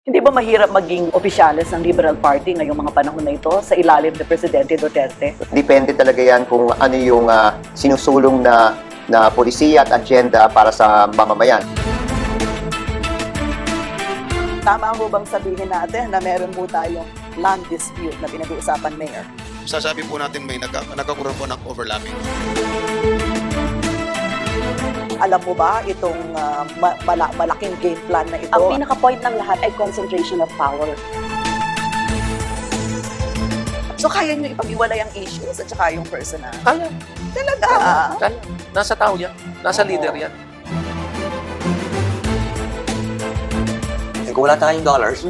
Hindi ba mahirap maging opisyales ng Liberal Party ngayong mga panahon na ito sa ilalim ni Presidente Duterte? Depende talaga yan kung ano yung sinusulong na polisiya at agenda para sa mamamayan. Tama mo bang sabihin natin na meron po tayong land dispute na pinag-uusapan, Mayor? Sasabi po natin may nagkakaroon po ng overlapping. Alam mo ba itong malaking game plan na ito? Ang pinaka-point ng lahat ay concentration of power. So kaya nyo ipag-iwalay ang issues at saka yung personal? Kaya. Talaga? Kaya. Nasa tao yan. Nasa leader yan. Kung wala tayong dollars,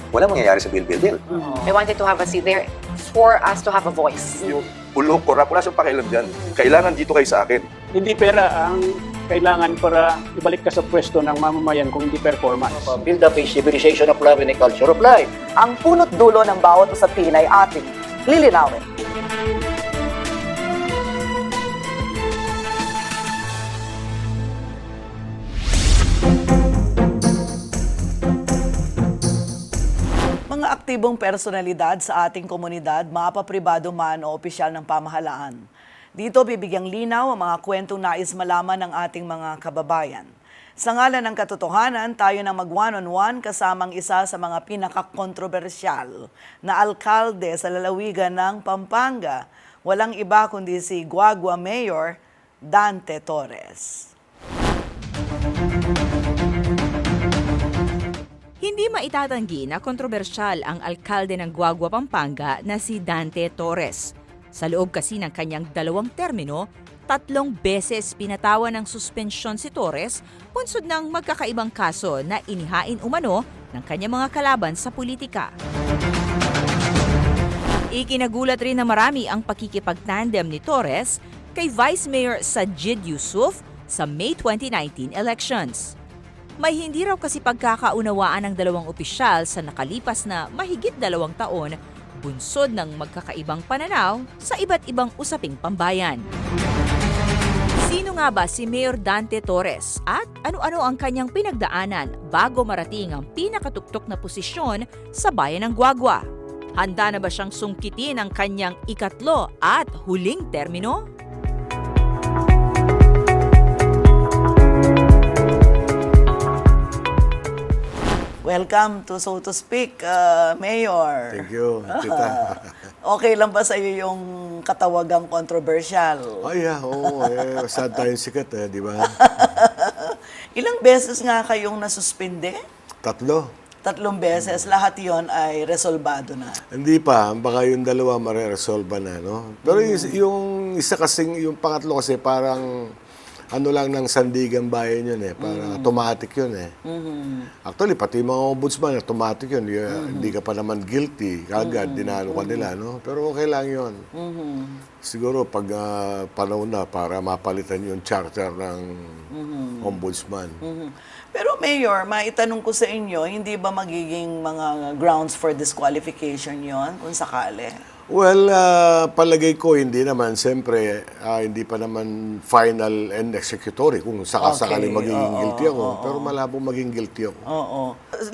wala mangyayari sa bill. I wanted to have a seat there for us to have a voice. Yung bulok, korap, wala siyang pakialam dyan. Kailangan dito kayo sa akin. Hindi pera ang kailangan para ibalik ka sa pwesto ng mamamayan kung hindi performance. Build up a civilization of love and a culture of life. Ang punot dulo ng bawat usapin ay ating lilinawin. Mga aktibong personalidad sa ating komunidad, mapapribado man o opisyal ng pamahalaan. Dito bibigyang linaw ang mga kwentong nais malaman ng ating mga kababayan. Sa ngalan ng katotohanan, tayo na mag-one-on-one kasamang isa sa mga pinakakontrobersyal na alkalde sa lalawigan ng Pampanga. Walang iba kundi si Guagua Mayor Dante Torres. Hindi maitatanggi na kontrobersyal ang alkalde ng Guagua, Pampanga na si Dante Torres. Sa loob kasi ng kanyang 2 termino, 3 beses pinatawan ng suspensyon si Torres bunsod ng magkakaibang kaso na inihain umano ng kanyang mga kalaban sa politika. Ikinagulat rin na marami ang pakikipagtandem ni Torres kay Vice Mayor Sajid Yusuf sa May 2019 elections. May hindi raw kasi pagkakaunawaan ng 2 opisyal sa nakalipas na mahigit 2 taon bunsod ng magkakaibang pananaw sa iba't ibang usaping pambayan. Sino nga ba si Mayor Dante Torres at ano-ano ang kanyang pinagdaanan bago marating ang pinakatuktok na posisyon sa bayan ng Guagua? Handa na ba siyang sungkitin ang kanyang ikatlo at huling termino? Welcome to So to Speak, Mayor. Thank you, tita. Okay lang ba sa iyo yung katawagang controversial? Ay, oo. Saan tayong sikat, di ba? Ilang beses nga kayong nasuspinde? 3. 3 beses. Lahat yon ay resolbado na. Hindi pa. Baka yung 2 mareresolve na, no? Pero yung isa kasing, yung pangatlo kasi parang ano lang ng sandigan bayan yun para automatic yun Actually, pati yung mga ombudsman, automatic yun. Hindi ka pa naman guilty, kagad, dinalo ka nila, no? Pero okay lang yun. Siguro pag panahon na para mapalitan yung charter ng ombudsman. Pero Mayor, maitanong ko sa inyo, hindi ba magiging mga grounds for disqualification yon kung sakali? Well, palagay ko hindi naman. Siyempre, hindi pa naman final and executory kung sakasakali magiging guilty ako. Pero malabo maging guilty ako. Oo.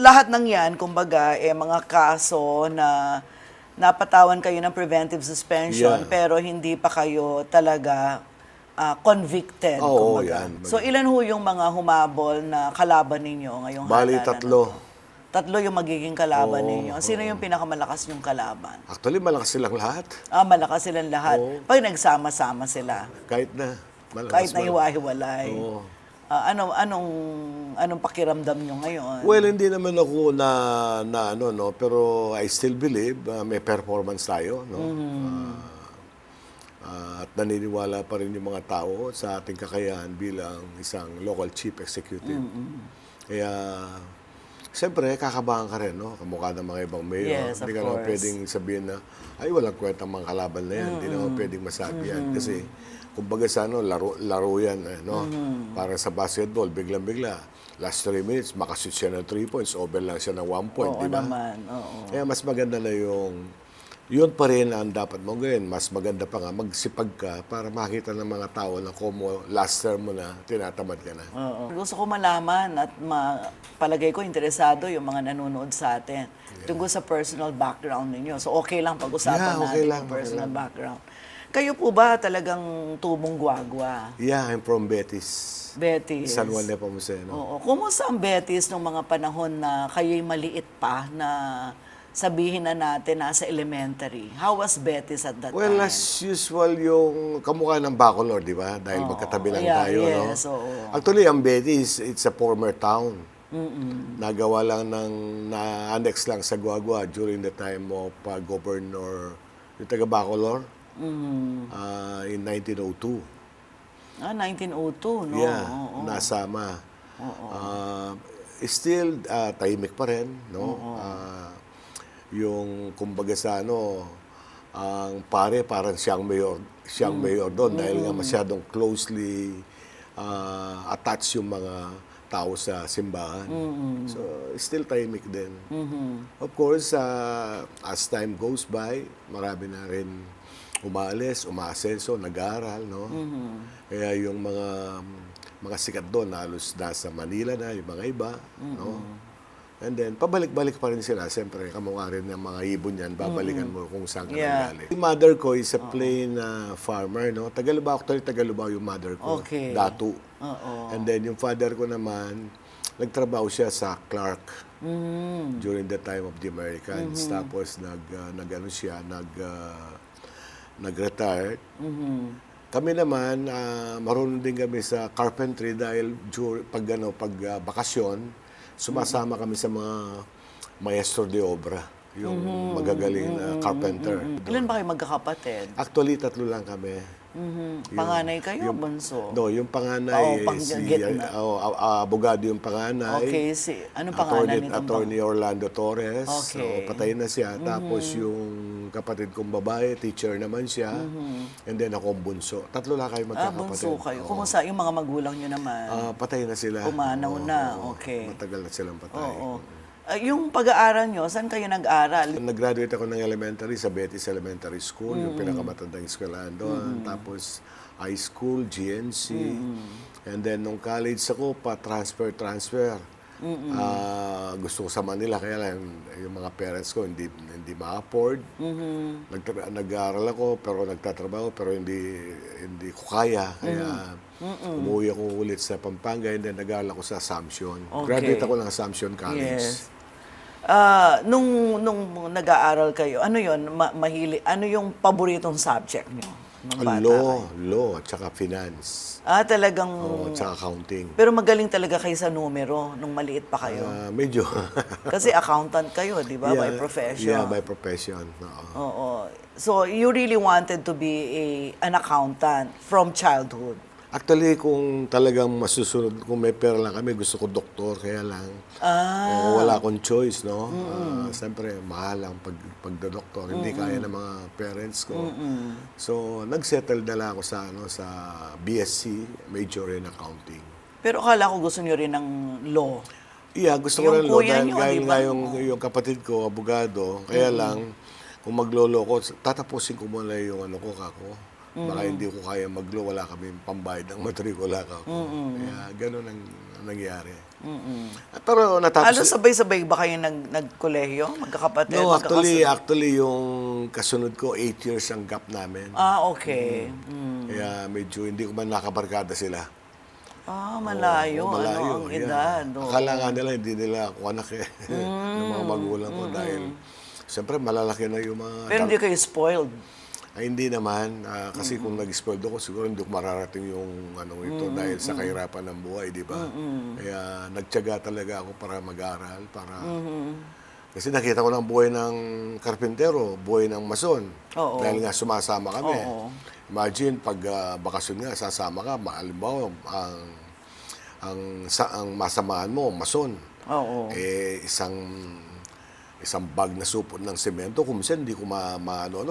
Lahat ng yan, kumbaga, mga kaso na napatawan kayo ng preventive suspension pero hindi pa kayo talaga convicted. Oo, kumbaga. yan. So ilan ho yung mga humabol na kalaban ninyo ngayong Bali, halalan? 3. 3 yung magiging kalaban ninyo. Sino yung pinakamalakas yung kalaban? Actually, malakas silang lahat. Malakas silang lahat. Pag nagsama-sama sila. Kahit na. Malakas Kahit na hiwa-hiwalay. Oo. Anong pakiramdam nyo ngayon? Well, hindi naman ako pero I still believe may performance tayo, no? At naniniwala pa rin yung mga tao sa ating kakayahan bilang isang local chief executive. Kaya siyempre, kakabahan ka rin, no? Kamukha ng mga ibang mayor. Yes, of Hindi ka naman course. pwedeng sabihin na, ay, walang kwenta mga kalaban na yan. Hindi naman pwedeng masabi yan. Kasi, kumbaga sa laro yan, no? Para sa basketball, biglang-bigla. Last 3 minutes, makashoot siya ng 3 points, over lang siya ng 1 point, Oo di ba? naman, oo. Kaya mas maganda na yung yun pa rin ang dapat mong gawin. Mas maganda pa nga, magsipag ka para makita ng mga tao na kung last term mo na, tinatamad ka na. Oo. Gusto ko malaman at palagay ko interesado yung mga nanonood sa atin tungkol sa personal background ninyo. So okay lang pag-usapan Yeah, okay natin lang, yung okay personal lang. background. Kayo po ba talagang tubong gwagwa? Yeah, I'm from Betis. Betis. San Juan de Pomuceno. Oo. Kumusta ang Betis nung mga panahon na kayo'y maliit pa na sabihin na natin nasa elementary? How was Betis at that Well, time? as usual, yung kamukha ng Bacolor, di ba? Dahil magkatabi lang Yeah, tayo, no? yes, oo. Actually, ang Betis, it's a former town. Nagawa lang na-annex lang sa Guagua during the time of Governor, yung taga Bacolor, in 1902. 1902, no? Yeah, Oo. nasama. Still, tahimik pa rin, no? Yung, kumbaga sa ang pare parang siyang mayor doon dahil nga masyadong closely attached yung mga tao sa simbahan. So, still tahimik din. Of course, as time goes by, marami na rin umaalis, umaasenso, nag-aaral, no? Kaya yung mga sikat doon, halos nasa Manila na, yung mga iba, no? And then, pabalik-balik pa rin sila. Siyempre, kamukha rin ng mga ibon yan, babalikan mo kung saan ka nanggaling. Yung mother ko is a plain farmer, no? Tagalubao, actually Tagalubao yung mother ko. Okay. Datu. And then, yung father ko naman, nagtrabaho siya sa Clark during the time of the Americans. Tapos, nag-retire. Kami naman, marunong din kami sa carpentry dahil pag bakasyon, sumasama kami sa mga maestro de obra, yung magagaling na carpenter. Ilan ba kayo magkakapatid? Actually, 3 lang kami. Panganay kayo, bunso? No, yung panganay, gitna. abogado yung panganay. Okay, anong pangalan nitong Attorney Orlando Torres. Okay. So, patay na siya. Tapos yung kapatid kong babae, teacher naman siya. And then ako ang bunso. 3 lang kayo magkakapatid. bunso kayo. Oo. Kumusta yung mga magulang nyo naman? Patay na sila. Pumanaw Oo, na, oo. okay. Matagal na silang patay. Oo. Yung pag-aaral nyo, saan kayo nag-aral? Nag-graduate ako ng elementary sa Betis Elementary School, yung pinakamatandang eskwelahan doon. Tapos high school, GNC. And then nung college ako, transfer. Gusto ko sa Manila, kaya lang yung mga parents ko hindi ma-afford. Nag-aaral ako, pero nagtatrabaho, pero hindi ko kaya. Kaya umuwi ako ulit sa Pampanga, and then nag-aaral ako sa Assumption. Okay. Graduate ako ng Assumption College. Yes. Nung nag-aaral kayo, ano yun? Ano yung paboritong subject nyo? Nung bata kayo? Law, at saka finance. Talagang... At saka accounting. Pero magaling talaga kayo sa numero nung maliit pa kayo. Medyo. Kasi accountant kayo, di ba? By profession. Yeah, by profession. Oo. Oo. So, you really wanted to be an accountant from childhood? Actually, kung talagang masusunod, kung may pera lang kami, gusto ko doktor, kaya lang. Wala akong choice, no? Siyempre, mahal ang pagdodoktor. Hindi kaya ng mga parents ko. So, nagsettle na lang ako sa BSc, major in accounting. Pero akala ko gusto nyo rin ng law. Yeah, gusto Yung ko rin law kuya dahil nyo, dahil di ba? nga yung kapatid ko, abogado. Kaya lang, kung maglolo ko, tatapusin ko muna yung kako. Baka hindi ko kaya maglo, wala kami pambayad ng matrikula kako. Kaya gano'n ang nangyari. Pero natapos... Halos sabay-sabay ba kayo nagkolehiyo? Magkakapatid? No, magkakasunod? actually yung kasunod ko, 8 years ang gap namin. Okay. Kaya medyo hindi ko man nakabarkada sila. Malayo. Malayo, Ang edad. Oo. Akala nga nila, hindi nila ako anak ng mga magulang ko dahil siyempre malalaki na yung mga... Pero hindi kayo spoiled. Ay, hindi naman. Kasi kung nag-spoiled ako, siguro hindi ko mararating yung ito dahil sa kahirapan ng buhay, di ba? Kaya nagtiyaga talaga ako para mag-aral, kasi nakita ko ng buhay ng karpintero, buhay ng mason. Oo. Dahil nga sumasama kami. Oo. Imagine, pag bakasyon nga, sasama ka, halimbawa, ang masamahan mo, mason. Oo. Isang bag na supot ng semento, kung minsan hindi ko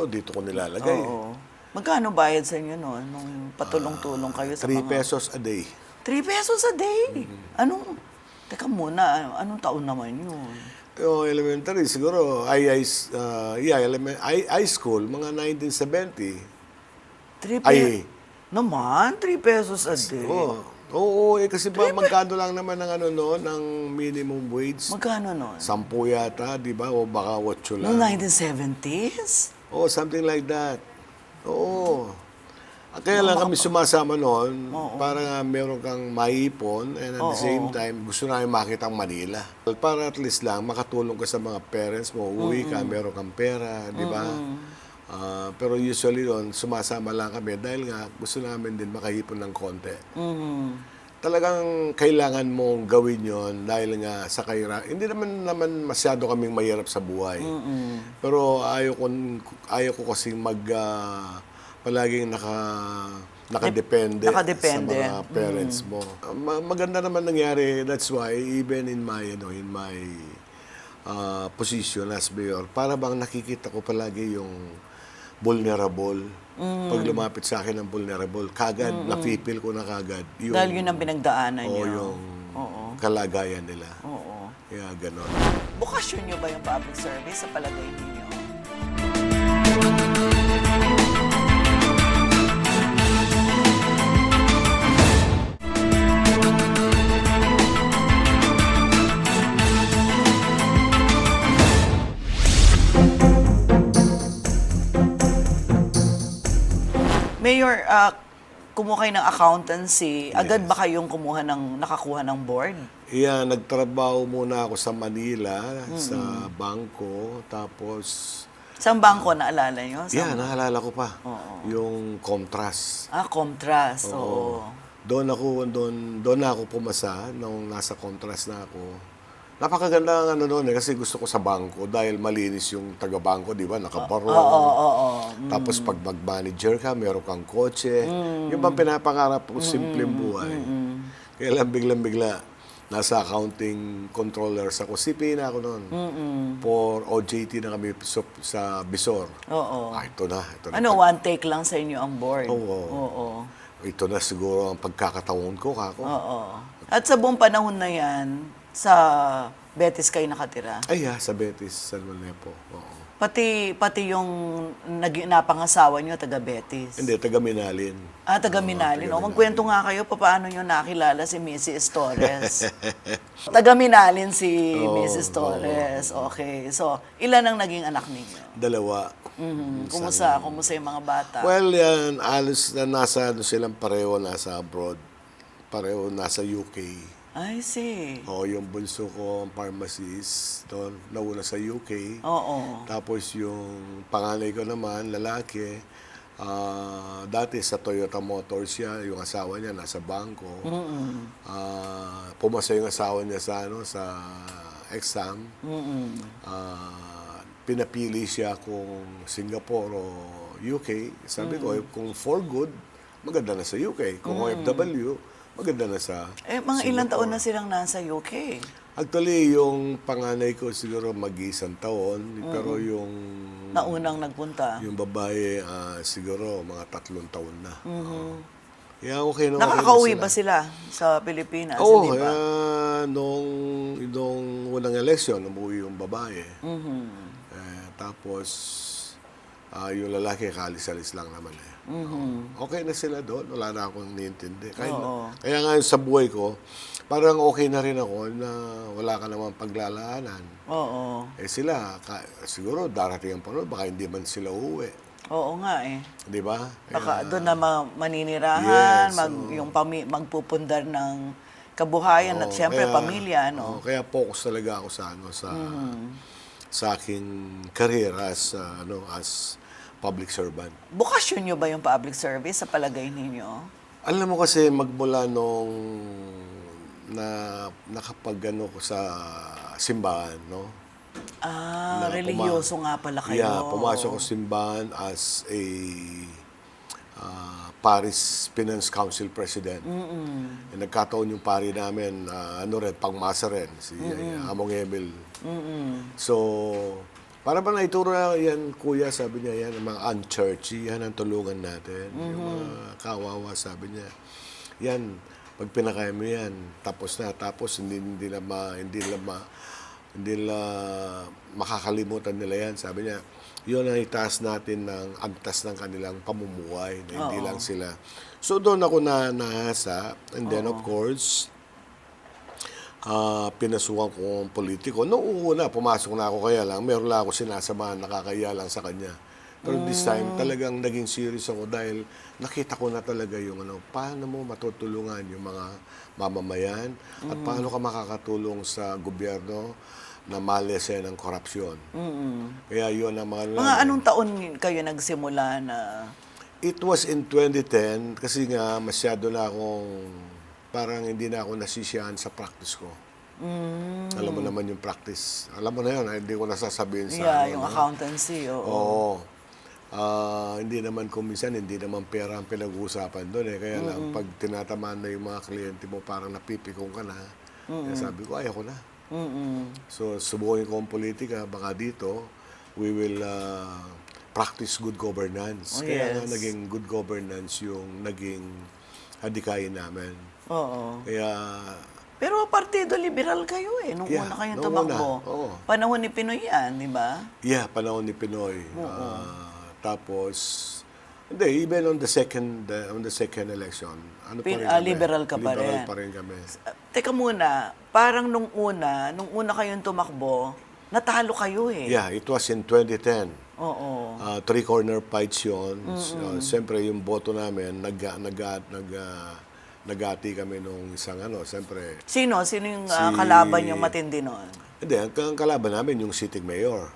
dito ko nilalagay. Oo. Magkano bayad sa inyo noon nung patulong-tulong kayo sa 3 mga... pesos a day. 3 pesos a day? Teka muna, anong taon naman yun? Yung elementary, siguro, high school, mga 1970. 3 Ay. Naman, 3 pesos a day. Oo, kasi ba magkano lang naman ng ano noon, ng minimum wage? Magkano nun? 10 yata, di ba? O baka 8 lang. Noong 1970s? Oh, something like that. Oo. Kaya lang kami sumasama noon para nga meron kang maipon and at the same time gusto namin makita ang Manila. Para at least lang makatulong ka sa mga parents mo, uwi ka, meron kang pera, di ba? Pero usually doon, sumasama lang kami dahil nga gusto namin din makahipon ng konti. Talagang kailangan mong gawin yon dahil nga sa hindi naman masyado kaming mahirap sa buhay. Pero ayaw ko kasing palaging nakadepende sa mga parents mo. Maganda naman nangyari. That's why even in my position as mayor, para bang nakikita ko palagi yung vulnerable. Pag lumapit sa akin ang vulnerable, kagad, napipil ko na kagad. Dahil yun ang pinagdaanan o nyo. yung kalagayan nila. Oo. Kaya ganon. Bukasyon nyo ba yung public service sa palagay ninyo? Mayor, kumuha kayo ng accountancy. Agad ba kayong nakakuha ng board? Yeah, nagtrabaho muna ako sa Manila, sa bangko, tapos... Saan bangko, naalala nyo? naalala ko pa. Yung Comtrust. Comtrust, oo. Doon ako pumasa nung nasa Comtrust na ako. Napakaganda ang ano noon kasi gusto ko sa bangko dahil malinis yung taga-bangko, di ba? Nakabarong. Tapos pag mag-manager ka, meron kang kotse. Yung bang pinapangarap ko, simpleng buhay. Kaya lang biglang-bigla, nasa accounting controllers ako. CPA na ako noon. For OJT na kami sa Bisor. Oo. Ito na. Ano, one take lang sa inyo ang board? Oo. Ito na siguro ang pagkakataon ko, kako. Oo. At sa buong panahon na yan, sa Betis kayo nakatira? Sa Betis, San Juanico. Oo. Pati yung napangasawa nyo, taga Betis? Hindi, taga Minalin. Taga Minalin. Magkwento nga kayo, paano nyo nakilala si Mrs. Torres? Taga Minalin si Mrs. Torres. Okay. So, ilan ang naging anak ninyo? 2. Kumusta yung mga bata? Well, yan, alos na silang pareho nasa abroad. Pareho nasa UK. I see. Yung bunso ko, pharmacist, doon, nauna sa UK. Oo. Tapos yung panganay ko naman, lalaki, dati sa Toyota Motors siya, yung asawa niya nasa bangko. Pumasa yung asawa niya sa exam. Pinapili siya kung Singapore o UK. Sabi ko, kung for good, maganda na sa UK. Kung OFW, maganda na sa mga ilang taon na silang nasa UK? Actually, yung panganay ko siguro mag-1 taon, pero yung... Naunang nagpunta? Yung babae, siguro mga 3 taon na. Yeah, okay na. Nakakauwi ba sila sa Pilipinas? Oo, hindi ba? nung unang eleksyon, umuwi yung babae. Tapos, yung lalaki, kalis-alis lang naman eh. Okay na sila doon. Wala na akong niintindi. Kaya nga sa buhay ko, parang okay na rin ako na wala ka naman paglalaanan. Oo. Sila, siguro darating ang panahon, baka hindi man sila uuwi. Oo nga eh. Di ba? Baka doon na maninirahan, Yes, magpupundar ng kabuhayan at siyempre pamilya. Kaya focus talaga ako sa aking career as public servant. Bukasyon nyo ba yung public service sa palagay ninyo? Alam mo kasi magmula nung nakapag-ano ko sa simbahan, no? Religyoso nga pala kayo. Yeah, pumasok ko sa simbahan as a Paris Finance Council President. Nagkataon yung pari namin, pangmasa rin, si Among Emil. So, para ba naituro na yan, kuya, sabi niya, yan, ang mga unchurchy, yan ang tulungan natin. Yung mga kawawa, sabi niya. Yan, pag pinakaya mo yan, tapos na, tapos hindi Hindi nila makakalimutan nila yan. Sabi niya, yun ang itaas natin ng antas ng kanilang pamumuhay. Na hindi lang sila. So doon ako na nahasa. And then of course, pinasukan ko ang politiko. Noong una, pumasok na ako kaya lang, meron lang ako sinasamahan, nakakaya lang sa kanya. Pero this time, talagang naging serious ako dahil nakita ko na talaga yung paano mo matutulungan yung mga mamamayan at paano ka makakatulong sa gobyerno na malesen ng korupsyon. Kaya yun ang Mga anong taon kayo nagsimula na... It was in 2010 kasi nga masyado na akong parang hindi na ako nasisiyahan sa practice ko. Alam mo naman yung practice. Alam mo na yun, hindi ko nasasabihin sa yung accountancy. Oo. Hindi naman kuminsan, hindi naman pera ang pinag-uusapan doon eh. Kaya lang, pag tinatamaan na yung mga kliyente mo, parang napipikong ka na. Kaya sabi ko, ayoko na. So, subukin ko ang politika. Baka dito, we will practice good governance. Kaya nga naging good governance yung naging hadikayin namin. Oo. Kaya... Pero Partido Liberal kayo nung una kayong tumakbo. Panahon ni Pinoy yan, di ba? Yeah, panahon ni Pinoy. Tapos, hindi, even on the second election, ano pa rin kami? Liberal ka pa rin. Liberal pa rin kami. Teka muna, parang nung una kayong tumakbo, natalo kayo eh. Yeah, it was in 2010. Oo. Three corner fights yun. Siyempre, yung boto namin, nagati kami nung isang siyempre. Sino yung kalaban yung matindi noon? Hindi, ang kalaban namin yung sitting mayor.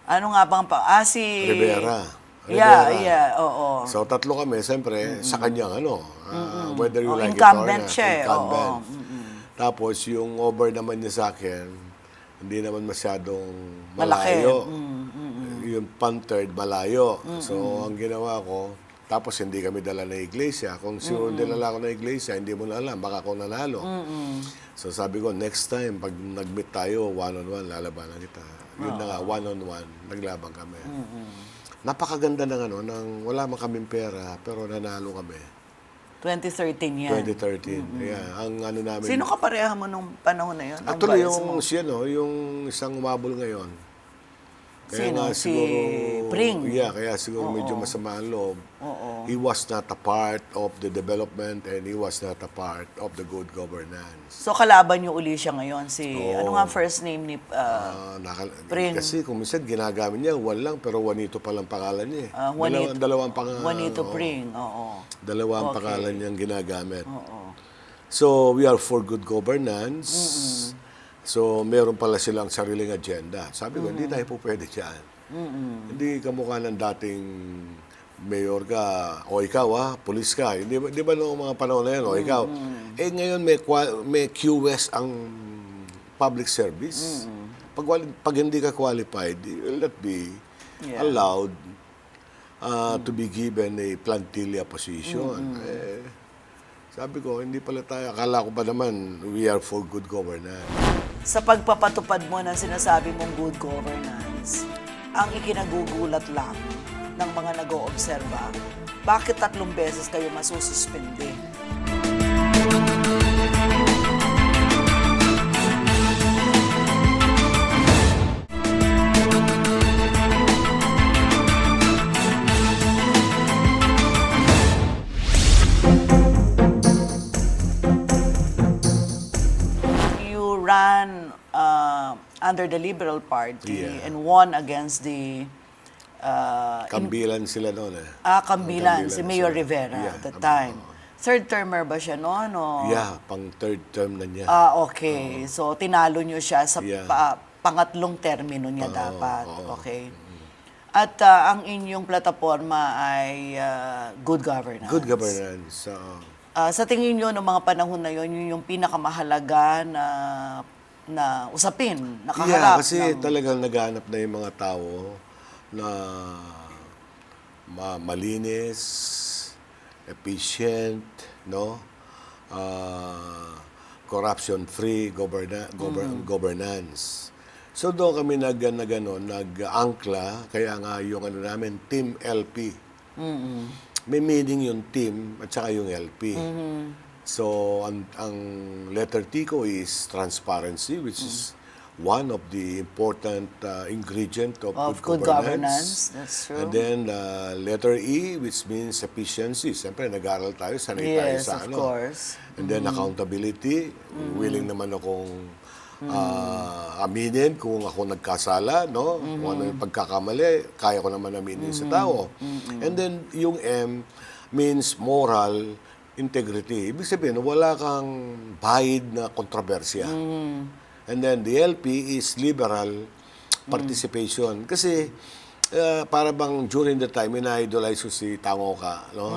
Ano nga bang si... Rivera. Yeah, oo. So, tatlo kami, siyempre, sa kanyang whether you like incumbent it or not. Siya, Incumbent. oo. Tapos, yung over naman niya sa akin, hindi naman masyadong Malaki. malayo. Yung pan-third, malayo. So, ang ginawa ko, tapos hindi kami dala na iglesia. Kung dinala ko na iglesia, hindi mo na alam, baka ako nanalo. So, sabi ko, next time, pag nag-meet tayo, one-on-one, lalabanan kita. Yun na nga, one-on-one, naglaban kami. Napakaganda ng wala man kaming pera, pero nanalo kami. 2013 yan. 2013. Yeah, ang namin... Sino kapareha mo nung panahon na yun? Actually, yung isang umabol ngayon. Kaya Sino? nga, Si siguro, Pring? Yeah, kaya siguro medyo masama ang loob. He was not a part of the development and he was not a part of the good governance. So kalaban niyo uli siya ngayon. Ano nga first name ni Pring? Kasi kung minsan ginagamit niya, lang, pero Juanito palang pangalan niya. Dalawang pangalan. Juanito Pring, oo. Dalawang pangalan niyang ginagamit. So, we are for good governance. So, meron pala silang sariling agenda. Sabi ko, hindi tayo po pwede dyan. Hindi kamukha ng dating mayor ka, o ikaw pulis ka. Di ba noong mga panahon na yan, o ikaw. Ngayon may QS ang public service. Pag hindi ka qualified, you will not be allowed to be given a plantilla position. Sabi ko, hindi pala tayo. Akala ko pa naman, we are for good governance. Sa pagpapatupad mo ng sinasabi mong good governance, ang ikinagugulat lang ng mga nag-oobserba, bakit 3 beses kayo masususpende? You ran under the Liberal Party and won against the Kambilan sila noon Kambilan, si Mayor Rivera at the time. Third termer ba siya noon? Yeah, pang third term na niya. Okay. So, tinalo niyo siya sa pangatlong termino niya dapat. Okay. At ang inyong plataforma ay good governance. Good governance. Sa tingin niyo, noong mga panahon na yun, yun yung pinakamahalaga na usapin, nakaharap. Kasi talagang naghanap na yung mga tao na malinis, efficient, corruption-free governance. So doon kami nag-angkla, kaya nga yung namin, Team LP. May meaning yung team at saka yung LP. So ang letter T ko is transparency, which is one of the important ingredient of Good governance. That's true. And then letter E, which means efficiency. Siyempre, nag-aaral tayo, sanay tayo Yes, sa of course. And then accountability. Willing naman akong aminin kung ako nagkasala, no? Kung ano yung pagkakamali, kaya ko naman aminin sa tao. And then yung M means moral integrity. Ibig sabihin, wala kang bahid na kontrobersya. And then the LP is liberal participation. Kasi para bang during the time, ina-idolize ko si Tango Ka, no?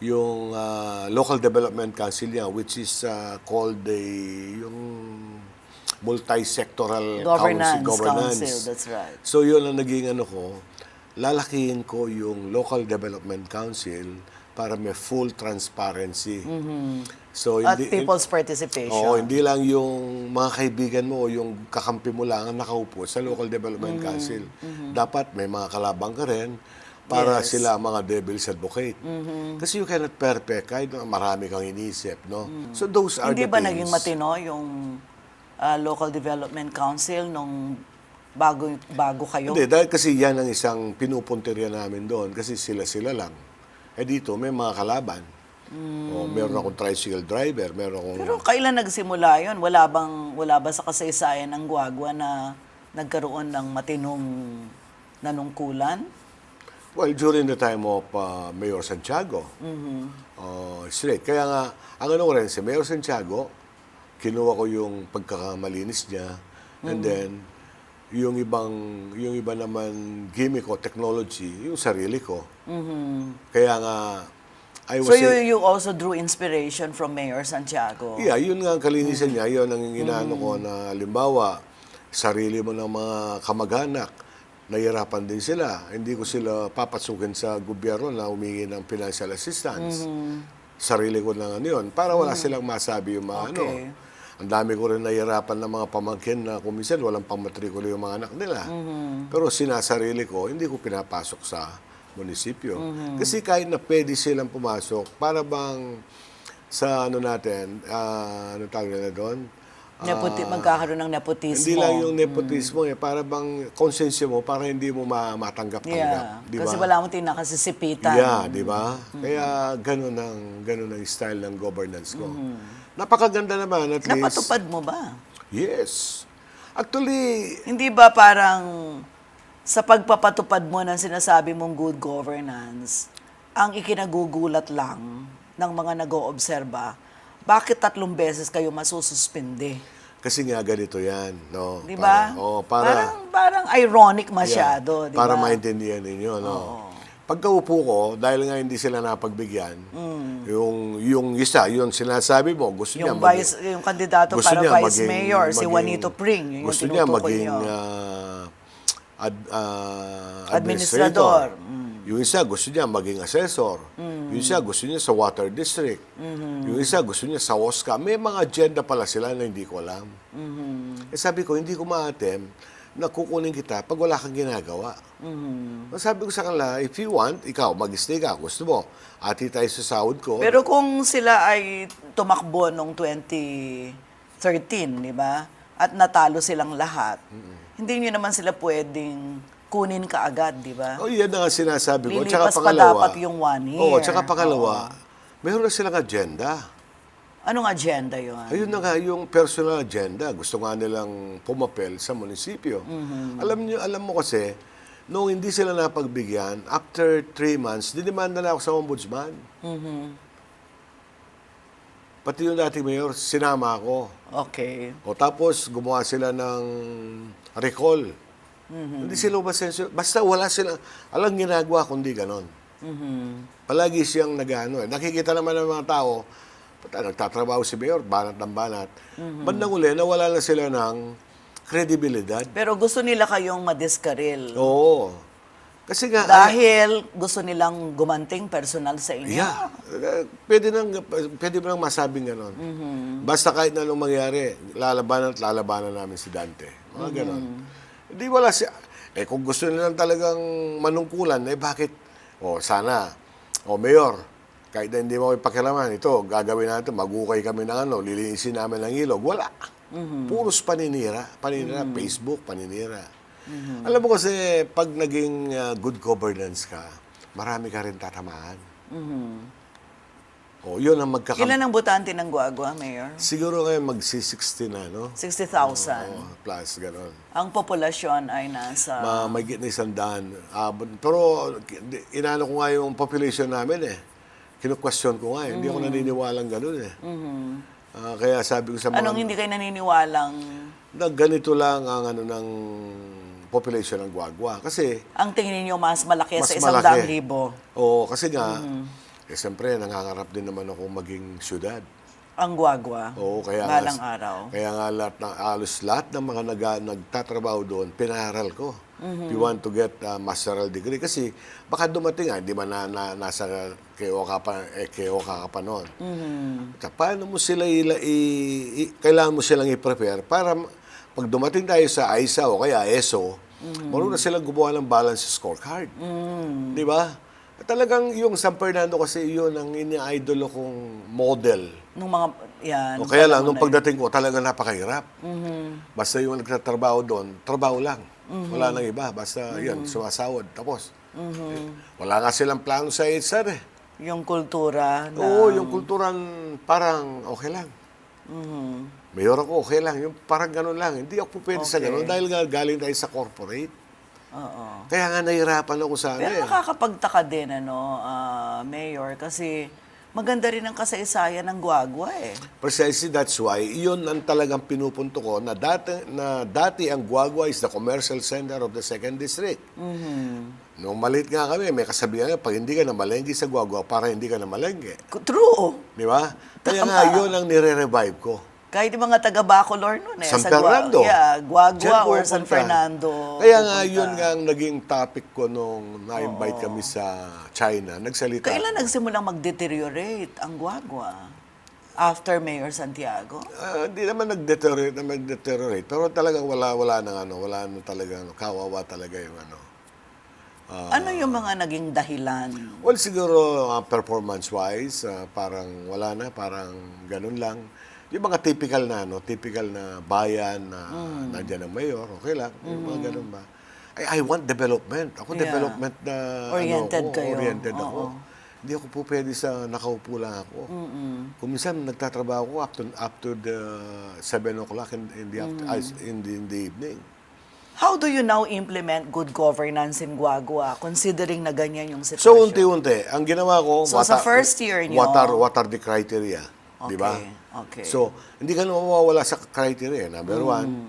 Yung local development council niya, which is called yung multi-sectoral governance. Council, that's right. So yun ang naging ko, lalakihin ko yung local development council para may full transparency. So At people's participation. Oo, hindi lang yung mga kaibigan mo o yung kakampi mo lang ang nakaupo sa local development council. Dapat may mga kalabang ka rin para Yes. sila mga devil's advocate. Kasi you cannot perfect kahit marami kang inisip, no? So those are Hindi the ba things. naging matino yung Local Development Council nung bago kayo? Hindi, dahil kasi yan ang isang pinupuntirya namin doon kasi sila lang. Dito may mga kalaban. O, meron akong tricycle driver, meron akong... Pero kailan nagsimula yun? Wala ba sa kasaysayan ng Guagua na nagkaroon ng matinong nanungkulan? Well, during the time of Mayor Santiago, straight. Kaya nga, ang ko rin, si Mayor Santiago, kinuha ko yung pagkakamalinis niya, and then, yung iba naman gimmick ko, technology, yung sarili ko. Kaya nga, I was... So you also drew inspiration from Mayor Santiago? Yeah, yun nga ang kalinisan niya. Yun ang inaano ko na, halimbawa, sarili mo ng mga kamag-anak, nahihirapan din sila. Hindi ko sila papasukin sa gobyerno na humingi ng financial assistance. Sarili ko lang yun. Para wala silang masabi yung mga Okay. Ang dami ko rin nahihirapan ng mga pamangkin na kuminsan walang pamatrikulo yung mga anak nila. Pero sinasarili ko, hindi ko pinapasok sa munisipyo. Kasi kahit na pwede silang pumasok, para bang sa natin, ano tawag nila doon? Magkakaroon ng nepotismo. Hindi lang yung nepotismo para bang konsensya mo para hindi mo matanggap-tanggap. Yeah. Di ba? Kasi wala mo tinakasisipitan. Yeah, di ba? Kaya ganun ang style ng governance ko. Napakaganda naman at least. Napatupad mo ba? Yes. Actually, Hindi ba parang sa pagpapatupad mo ng sinasabi mong good governance, ang ikinagugulat lang ng mga nag-oobserba, bakit 3 beses kayo masususpinde? kasi nga ganito yan, no? Di ba? Parang ironic masyado, di ba? Para maintindihan ninyo, no? Pagkaupo ko, dahil nga hindi sila napagbigyan, yung isa, yung sinasabi mo, gusto niya Yung kandidato gusto para niya vice mayor, si Juanito Pring, yung gusto niya tinutukoy maging niyo. administrator. Yung isa gusto niya maging assessor. Yung isa gusto niya sa water district. Yung isa gusto niya sa OSCA. May mga agenda pala sila na hindi ko alam. Sabi ko, hindi ko ma-attempt na kukunin kita pag wala kang ginagawa. Sabi ko sa kanila, if you want, ikaw, mag-stay ka. Gusto mo, ati tayo sa sahod ko. Pero kung sila ay tumakbo noong 2013, di ba? At natalo silang lahat, hindi nyo naman sila pwedeng kunin kaagad, di ba? Oh, yan ang sinasabi ko. Lilipas Tsaka pa pangalawa, dapat yung 1 year. Oo, tsaka pangalawa, mayroon na silang agenda. Anong agenda yun? Ayun na nga, yung personal agenda. Gusto nga nilang pumapel sa munisipyo. Alam mo kasi, nung hindi sila napagbigyan, after 3 months, dinimanda na ako sa ombudsman. Pati yung dating mayor, sinama ako. Okay. O tapos, gumawa sila ng recall. Hindi sila umasensyo. Basta wala sila, alang ginagawa kundi ganon. Palagi siyang nag-ano. Nakikita naman ng mga tao, nagtatrabaho si mayor, banat ng banat. Bandang uli, nawala na sila ng kredibilidad. Pero gusto nila kayong madiskaril. Oo. Kasi nga... Dahil gusto nilang gumanting personal sa inyo. Yeah. Pwede mo nang masabing ganon. Basta kahit na anong mangyari, lalabanan namin si Dante. Mga ganon. Hindi wala siya. Kung gusto nilang talagang manungkulan, bakit? Sana. Mayor, kahit na hindi mo ipakialaman, ito, gagawin natin, magukay kami ng lilinisin namin ng ilog. Wala. Puros paninira. Facebook, paninira. Alam mo kasi, pag naging good governance ka, marami ka rin tatamaan. O, yun ang Ilan ang botante ng Guagua, Mayor? Siguro ngayon magsi-60 na, no? 60,000. Plus, gano'n. Ang populasyon ay nasa... May gitna 100. Pero, inano ko nga yung population namin eh. Kinu-question ko nga eh. Hindi ako naniniwalang gano'n eh. Kaya sabi ko sa mga... Anong hindi kayo naniniwalang... na ganito lang ang ano ng population ng Guagua. Kasi... Ang tingin niyo mas malaki mas sa malaki. 100,000? Oo, kasi nga, siyempre, nangangarap din naman ako maging syudad. Ang Guagua? Oo, kaya Balang nga, araw? Kaya nga halos lahat ng mga nagtatrabaho doon, pinaral ko. If you want to get a masteral degree. Kasi baka dumating, hindi man nasa KOK ka pa noon. At paano mo sila, kailangan mo silang i-prepare para pag dumating tayo sa AISA o kaya ESO, marunong na silang gumawa ng balance scorecard. Di ba? Talagang yung San Fernando kasi yun ang ini-idol kong model. Nung mga, yan. O kaya lang, nung pagdating ko, talaga napakahirap. Basta yung nagtatrabaho doon, trabaho lang. Wala nang iba. Basta yan, sumasawad. Tapos. Wala nga silang plano sa HR eh. Yung kultura na... Oo, yung kulturan parang okay lang. Mayor ako, okay lang. Yung parang ganun lang. Hindi ako pwede sa ganun dahil nga galing tayo sa corporate. Oo. Kaya nga nahirapan ako sa Pero nakakapagtaka din, Mayor, kasi maganda rin ang kasaysayan ng Guagua eh. Precisely, that's why, yun ang talagang pinupunto ko na dati ang Guagua is the commercial center of the 2nd District. Nung maliit nga kami, may kasabihan nga, pag hindi ka na malengke sa Guagua, para hindi ka na malengke. True. Di ba? Kaya nga, yun ang nire-revive ko. Kahit yung mga taga Bacolor nun eh. San sa Fernando. Guagua Diyan or San pupunta. Fernando. Kaya nga, pupunta. yun nga ang naging topic ko nung na-invite kami sa China. Nagsalita. Kailan nagsimulang mag-deteriorate ang Guagua? After Mayor Santiago? Hindi naman nag-deteriorate. Pero talagang wala nang talaga, kawawa talaga yung ano. Ano yung mga naging dahilan? Well, siguro performance-wise, parang wala na, parang ganun lang. Yung mga typical na bayan na nandiyan ang mayor, okay lang. Yung mga ganun ba. I want development. Ako development na Oriented kayo. Oriented ako. Hindi ako po pwede sa nakaupo lang ako. Kung minsan nagtatrabaho ko up to the 7 o'clock in the evening. How do you now implement good governance in Guagua, considering na ganyan yung sitwasyon? So, unti-unti. Ang ginawa ko, So, sa first year nyo- what are the criteria? Di ba? Okay. So, hindi ka na mawawala sa criteria. Number one,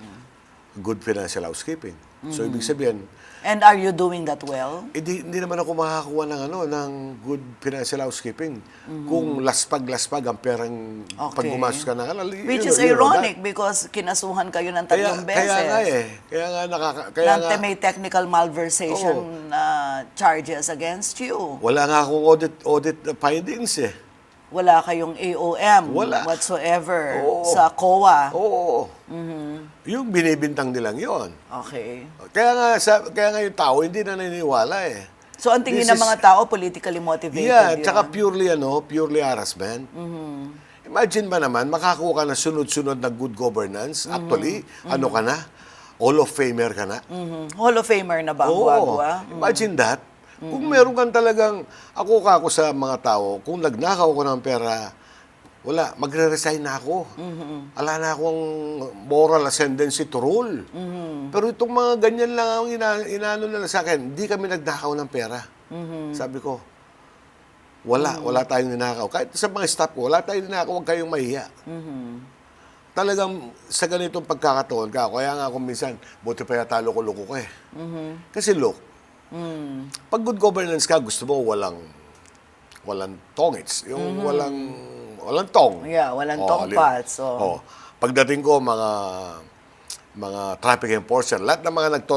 good financial housekeeping. So, ibig sabihin, And are you doing that well? hindi naman ako makakuha ng good financial housekeeping kung laspag-laspag ang perang pag gumastos ka ng Which is ironic because kinasuhan kayo ng tatlong beses. Kaya nga eh. May technical malversation charges against you. Wala nga akong audit findings eh. Wala kayong AOM Wala. whatsoever Oo. sa COA. Oo. Yung binibintang nilang yon. Okay. Kaya nga yung tao hindi na naniniwala eh. So, ang tingin ng mga tao, politically motivated Yeah, yun. tsaka purely harassment. Imagine ba naman, makakuha ka na sunod-sunod na good governance. Actually, ano ka na? Hall of Famer ka na. Hall of Famer na ba ang Guagua? Imagine that. Kung meron kang talagang, ako sa mga tao, kung nagnakaw ko ng pera, wala, magre-resign na ako. Wala na akong moral ascendancy to rule. Pero itong mga ganyan lang ang inaano nila sa akin, hindi kami nagnakaw ng pera. Sabi ko, wala tayong ninakaw. Kahit sa mga staff ko, wala tayong ninakaw, huwag kayong mahiya. Talagang sa ganitong pagkakataon ka, kaya nga kung minsan, buti pa yata loko-loko ko eh. Kasi look, pag good governance ka, gusto mo walang tongits. Yung walang tong. Yeah, walang tongpats. Pagdating ko, mga traffic enforcer, lahat ng mga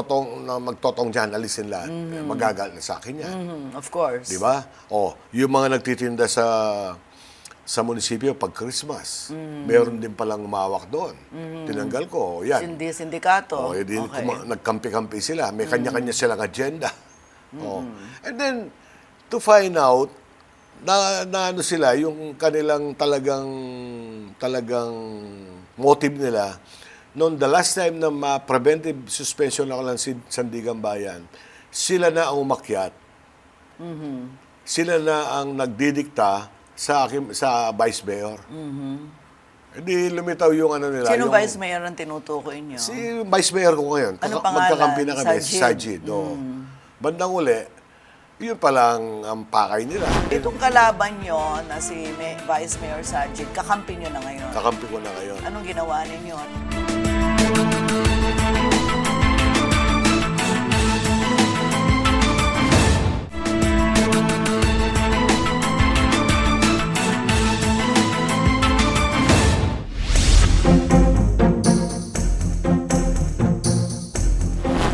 magtotong dyan, alisin lahat. Magagal na sa akin yan. Of course. Di ba? Yung mga nagtitinda sa munisipyo pag Christmas, meron din palang umawak doon. Tinanggal ko. Yan. Sindikato. Nagkampi-kampi sila. May kanya-kanya silang agenda. And then, to find out, na ano sila, yung kanilang talagang motive nila. Noon, the last time na preventive suspension ako ng Sandigan Bayan, sila na ang umakyat. Sila na ang nagdidikta sa akin, sa Vice Mayor. Hindi lumitaw yung ano nila. Sino yung, Vice Mayor ang tinutukoy niyo? Si Vice Mayor ko ngayon. Ano pangalan? Magkakampi na kami, Sajid. Sajid. Oo. Bandang uli, yun palang ang pakay nila. Itong kalaban nyo na si Vice Mayor Sajid, kakampi nyo na ngayon. Kakampi ko na ngayon. Anong ginawa ninyo?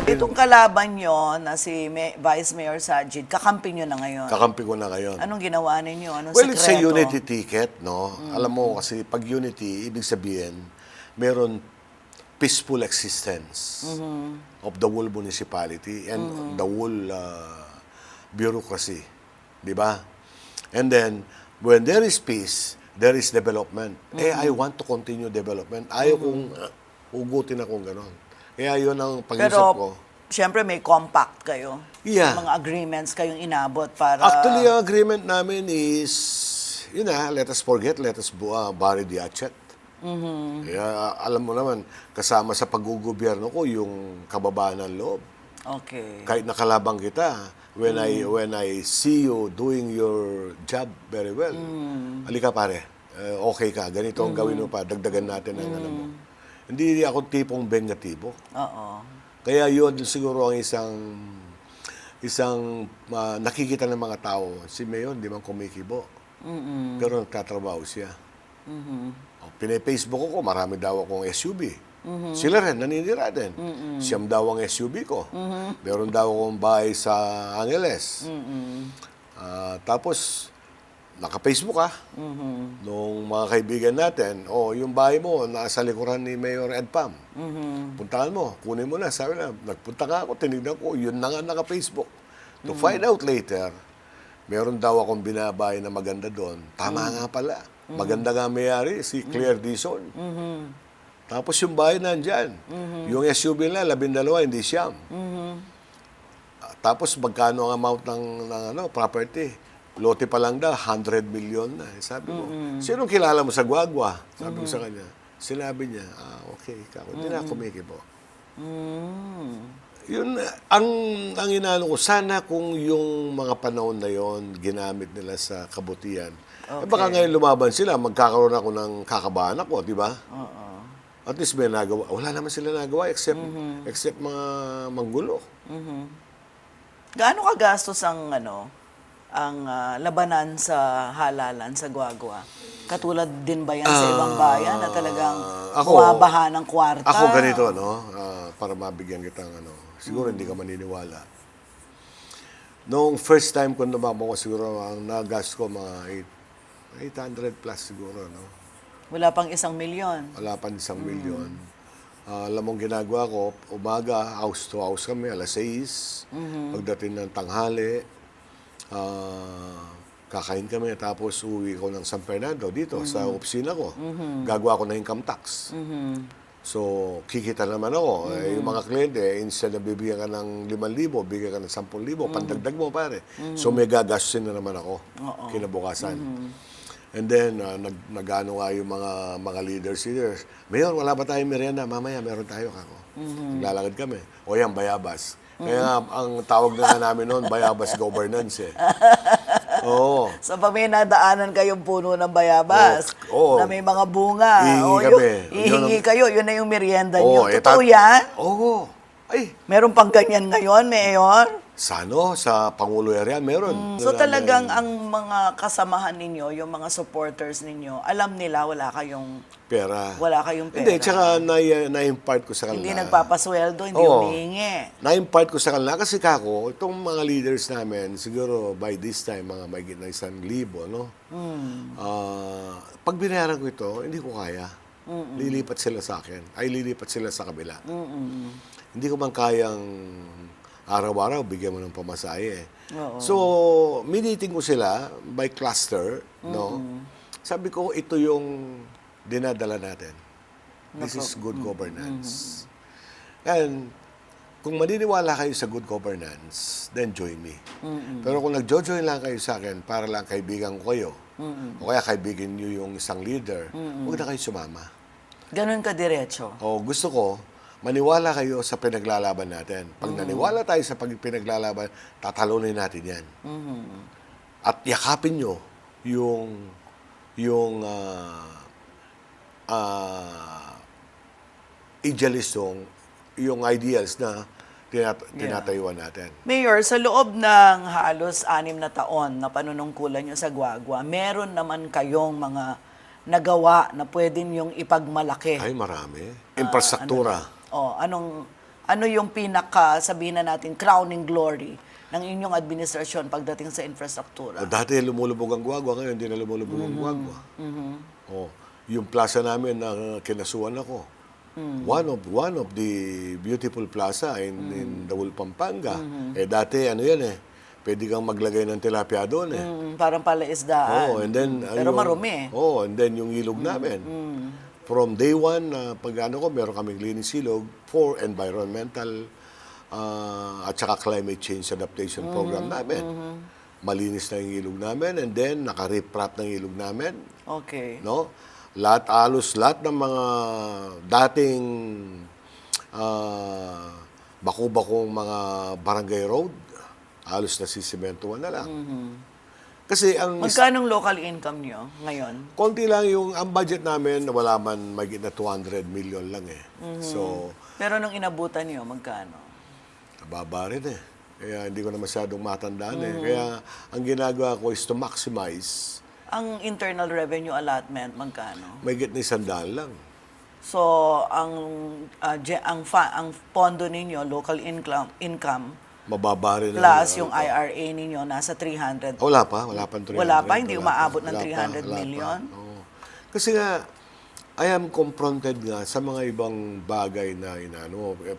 Itong kalaban nyo na si Vice Mayor Sajid, kakampi nyo na ngayon. Kakampi ko na ngayon. Anong ginawa ninyo? Anong Well, it's a sekreto? unity ticket, no? Alam mo, kasi pag unity, ibig sabihin, meron peaceful existence of the whole municipality and the whole bureaucracy. Di ba? And then, when there is peace, there is development. I want to continue development. Ayaw kong ugutin akong ganon. Kaya yun ang pag-isip ko. Pero, siyempre may compact kayo. Yeah. May mga agreements kayong inabot para... Actually, ang agreement namin is, yun na, let us forget, let us bury the hatchet. Kaya alam mo naman, kasama sa paggugobyerno ko yung kababaan ng loob. Okay. Kahit nakalabang kita, when I see you doing your job very well, halika pare, okay ka, ganito ang gawin mo pa, dagdagan natin ang ano mo. Hindi ako tipong bengatibo. Oo. Kaya yun siguro ang isang nakikita ng mga tao, si Mayon, di man kumikibo. Pero nagtatrabaho siya. Pine-Facebook ko, marami daw akong SUV. Sila rin, naninira din. Siyam daw ang SUV ko. Meron daw akong bahay sa Angeles. Tapos, naka-Facebook nung mga kaibigan natin, yung bahay mo, nasa likuran ni Mayor Ed Pam. Puntahan mo, kunin mo na. Sabi na, nagpunta nga ako, tinignan ko, yun na nga naka-Facebook. To find out later, meron daw akong binabahay na maganda doon. Tama nga pala. Maganda nga mayari, si Claire Dizon. Tapos yung bahay nandyan. Yung SUV na, 12, hindi siyam. Tapos magkano ang amount ng property? Lote pa lang daw, 100 million na. Sabi mo, sinong kilala mo sa Guagua? Sabi ko sa kanya. Sinabi niya, okay, hindi na kumikibo. Yun, ang inaano ko, sana kung yung mga panahon na yon ginamit nila sa kabutihan. Baka ngayon lumaban sila, magkakaroon ako ng kakabahan ako, di ba? At least may nagawa. Wala naman sila nagawa except mga manggulo. Gaano kagastos ang labanan sa halalan sa Guagua? Katulad din ba yan sa ibang bayan na talagang bumabaha ng kwarta? Ako ganito, para mabigyan kitang siguro hindi ka maniniwala. Noong first time ko lumabang ko, siguro ang nagas ko mga 800 plus siguro, Wala pang 1 milyon. Wala pa 1 milyon. Alam mong ginagawa ko, umaga, house to house kami, alas 6. Pagdating ng tanghali, kakain kami, tapos uwi ko ng San Fernando dito sa opisina ko. Gagawa ko ng income tax. So, kikita naman ako. Yung mga kliyente, instead na bibigyan ka ng 5,000, bibigyan ka ng 10,000, pandagdag mo pare. So, may gagastusin na naman ako kinabukasan. And then, nag-ano nga yung mga leaders. Mayor, wala ba tayong merienda? Mamaya, meron tayo kako. Naglalakad kami. O yan, bayabas. Kaya nga, ang tawag na nga namin noon, bayabas governance Oo. So, pag may nadaanan kayong puno ng bayabas, na may mga bunga, ihingi kayo, yun na yung merienda nyo. Totoo yan? Oo. Ay, Meron pang ganyan ngayon, Mayor? sa Pangulo area, meron. So talagang ang mga kasamahan ninyo, yung mga supporters ninyo, alam nila wala kayong pera. pera. Hindi, tsaka na-impart ko sa kanila. Hindi nagpapasweldo, hindi humihingi. Na-impart ko sa kanila kasi itong mga leaders namin, siguro by this time, mga may gitna 1,000, pag binayaran ko ito, hindi ko kaya. Lilipat sila sa akin. Lilipat sila sa kabila. Hindi ko man kayang araw-araw, bigyan mo ng pamasahe. So, miniting ko sila by cluster, Sabi ko, ito yung dinadala natin. This is good governance. And kung maniniwala kayo sa good governance, then join me. Pero kung nag-join lang kayo sa akin para lang kaibigan ko kayo, o kaya kaibigan niyo yung isang leader, huwag na kayo sumama. Ganun ka diretso. O gusto ko, maniwala kayo sa pinaglalaban natin. Pag naniwala tayo sa pinaglalaban, tatalunin natin yan. At yakapin nyo yung idealistong, yung ideals na tinatayuan natin. Mayor, sa loob ng halos 6 na taon na panunungkulan nyo sa Guagua, meron naman kayong mga nagawa na pwede yung ipagmalaki. Ay, marami. Infrastruktura. Ano yung pinaka, sabihin na natin, crowning glory ng inyong administrasyon pagdating sa infrastruktura? Dati lumulubog ang Guagua, ngayon hindi na lumulubog ang Guagua. Yung plaza namin na kinasuhan ako, one of the beautiful plaza in Dawul, Pampanga. Dati ano yan pwede kang maglagay ng tilapia doon Parang palaisdaan. and then Pero marumi. and then yung ilog namin. From day one, pag meron kaming linis ilog for environmental at saka climate change adaptation program namin. Malinis na yung ilog namin and then naka-riprap ng ilog namin. Okay. No? Halos lahat ng mga dating baku-bakong mga barangay road, halos nasisimentuhan na lang. Kasi ang Magkano local income nyo ngayon? konti lang ang budget namin, wala man mahigit na 200 million lang So, Pero nung inabutan nyo, magkano? nababa rin Kaya hindi ko na masyadong matandaan Kaya ang ginagawa ko is to maximize. Ang internal revenue allotment, magkano? Mahigit na 100 lang. So, ang pondo ninyo, local income, Mababa rin plus yung IRA ninyo, nasa 300. Wala pa 300. Wala pa, hindi Wala umaabot ng wala 300 wala million? Oo. Kasi nga, I am confronted nga sa mga ibang bagay na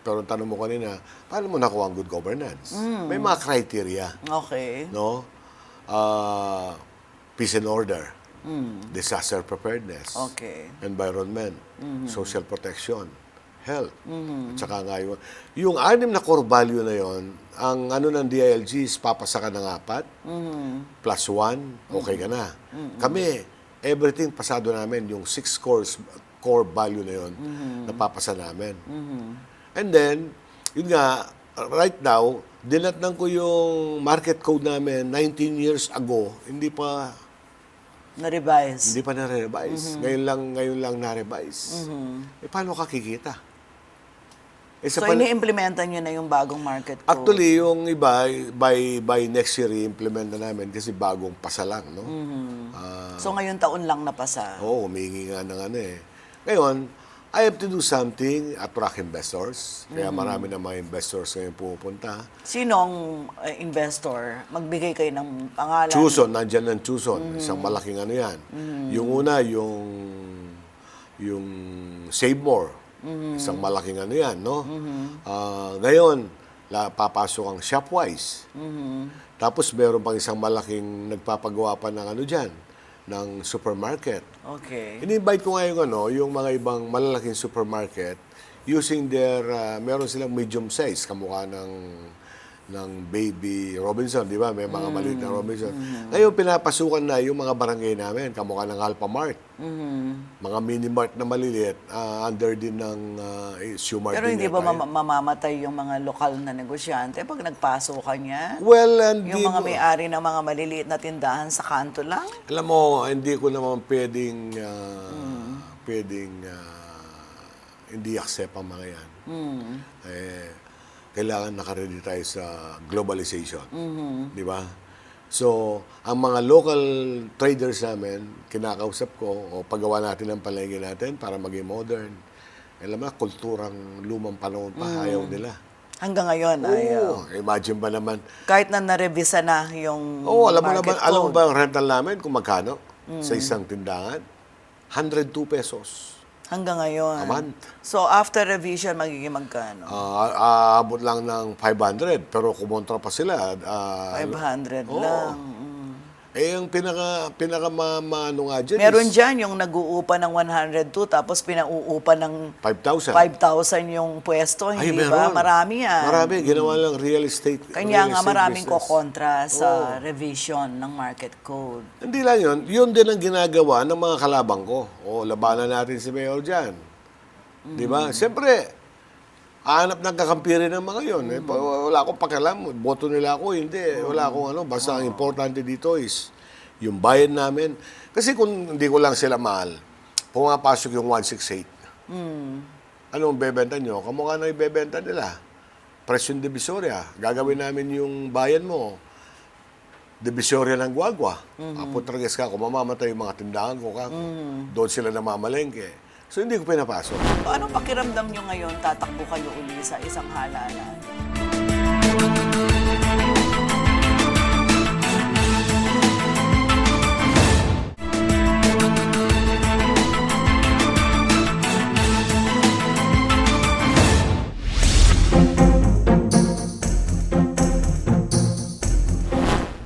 Pero tanong mo kanina, paano mo nakuha ang good governance? May mga criteria. Okay. No? Peace and order, disaster preparedness, Okay. environment, social protection, health. At saka nga yung 6 na core value na yon, ang ng DILG is papasa ka ng 4, plus 1, okay ka na. Kami, everything pasado namin, yung 6 core value na yon, napapasa namin. And then, yun nga, right now, dinatnan ko yung market code namin 19 years ago, hindi pa Na-revise. na-revise. Ngayon lang na-revise. Paano ka kikita? So, ini-implementa nyo na yung bagong market code? Actually, yung iba, by next year, i-implement na namin kasi bagong pasa lang, no? So, ngayon taon lang napasa? Humingi nga ng Ngayon, I have to do something, attract investors. Kaya marami na mga investors ngayon pupunta. Sinong investor? Magbigay kayo ng pangalan? Chuson, nandyan ng Chuson. Isang malaking yan. Yung una, yung Save More. Isang malaking yan, no? Ngayon, papasok ang Shopwise. Tapos meron pang isang malaking nagpapagawa pa ng dyan, ng supermarket. Okay. In-invite ko ngayon yung mga ibang malalaking supermarket using their, meron silang medium size, kamukha ng Baby Robinson, di ba? May mga maliit na Robinson. Ngayon, pinapasukan na yung mga barangay namin, kamukha ng Alphamart. Mga mini-mart na maliliit, under din ng Sumart. Pero hindi ba mamamatay yung mga lokal na negosyante pag nagpasukan niya? Well, Yung mga may-ari ng mga maliliit na tindahan sa kanto lang? Alam mo, hindi ko naman pwedeng hindi accept ang mga yan. Kailangan nakaready tayo sa globalization. Di ba? So, ang mga local traders namin, kinakausap ko, o paggawa natin ng palengke natin para maging modern. Alam mo, kulturang lumang panahon pa, ayaw nila. Hanggang ngayon, ayaw. Imagine ba naman. Kahit na narevisa na yung Alam mo market naman, alam mo code. ba ang rental namin kung magkano sa isang tindahan? 102 pesos Hanggang ngayon. a month. So, after revision, magiging magkano? Aabot lang ng 500, pero kumontra pa sila. 500 oo. lang. Eh, ang pinaka nga dyan Meron is dyan yung nag-uupa ng 102 tapos pinauupa ng 5,000. 5,000 yung pwesto, Ay, hindi ba? meron. Marami yan. Marami, ginawa lang real estate. Kanya real nga estate maraming business. kokontra sa revision ng market code. Hindi lang yun. Yun din ang ginagawa ng mga kalabang ko. O, labanan natin si Mayor dyan. Di ba? Siyempre, hanap ng kakampirin ng mga yun. Wala akong pakialam. Boto nila ako, hindi. Wala akong ano. Basta ang importante dito is yung bayan namin. Kasi kung hindi ko lang sila mahal, pumapasok yung 168. Anong bebenta nyo? Kamukha na ibebenta nila. Presyon Divisoria. Gagawin namin yung bayan mo. Divisoria ng Guagua. Aputrages ka, kung mamamatay yung mga tindahan ko ka, doon sila namamalengke. So, hindi ko pinapasok. Paano pakiramdam nyo ngayon tatakbo kayo uli sa isang halalan?